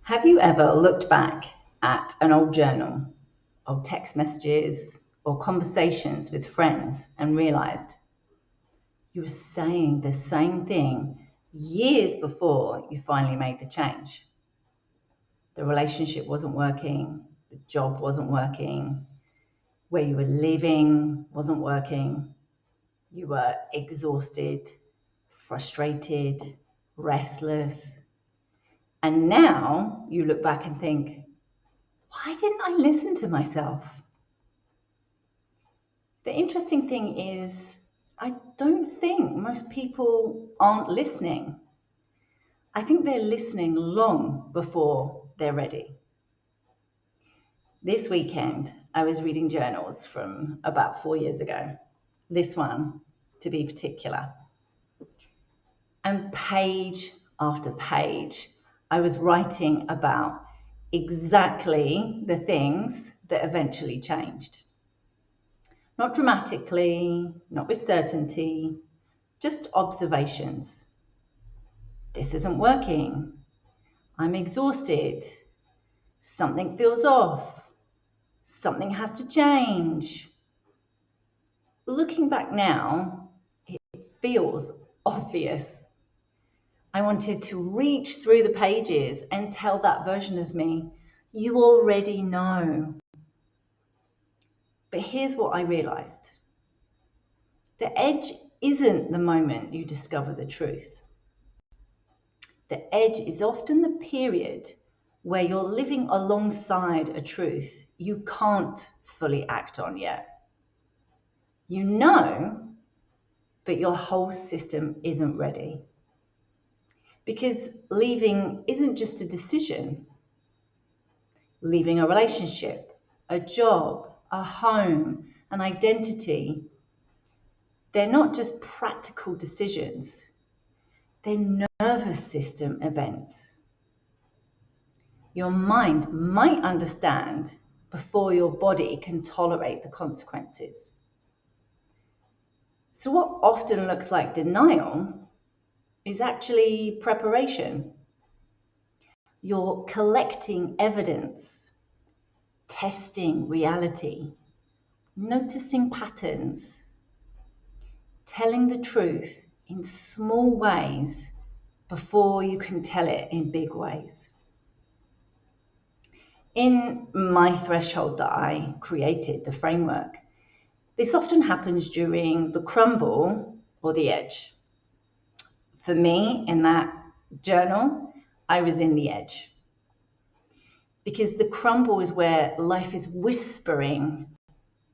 Have you ever looked back at an old journal, old text messages, or conversations with friends and realized you were saying the same thing years before you finally made the change? The relationship wasn't working, the job wasn't working, where you were living wasn't working, you were exhausted, frustrated, restless. And now you look back and think, why didn't I listen to myself? The interesting thing is, I don't think most people aren't listening. I think they're listening long before they're ready. This weekend, I was reading journals from about 4 years ago, this one to be particular. And page after page, I was writing about exactly the things that eventually changed. Not dramatically, not with certainty, just observations. This isn't working. I'm exhausted. Something feels off. Something has to change. Looking back now, it feels obvious. I wanted to reach through the pages and tell that version of me, you already know. But here's what I realized. The edge isn't the moment you discover the truth. The edge is often the period where you're living alongside a truth you can't fully act on yet. You know, but your whole system isn't ready. Because leaving isn't just a decision. Leaving a relationship, a job, a home, an identity, they're not just practical decisions, they're nervous system events. Your mind might understand before your body can tolerate the consequences. So, what often looks like denial is actually preparation. You're collecting evidence, testing reality, noticing patterns, telling the truth in small ways before you can tell it in big ways. In my threshold that I created, the framework, this often happens during the crumble or the edge. For me, in that journal, I was in the edge. Because the crumble is where life is whispering,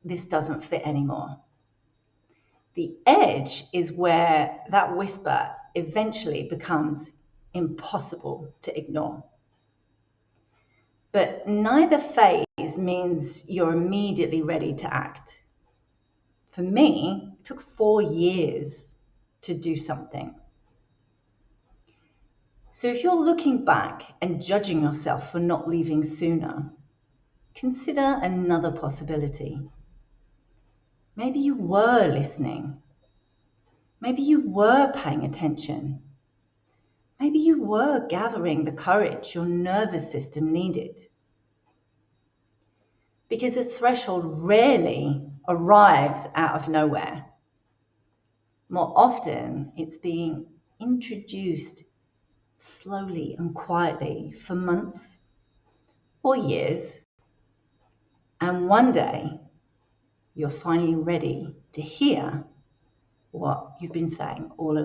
this doesn't fit anymore. The edge is where that whisper eventually becomes impossible to ignore. But neither phase means you're immediately ready to act. For me, it took 4 years to do something. So if you're looking back and judging yourself for not leaving sooner, consider another possibility. Maybe you were listening. Maybe you were paying attention. Maybe you were gathering the courage your nervous system needed. Because a threshold rarely arrives out of nowhere. More often, it's being introduced slowly and quietly for months or years. And one day, you're finally ready to hear what you've been saying all along.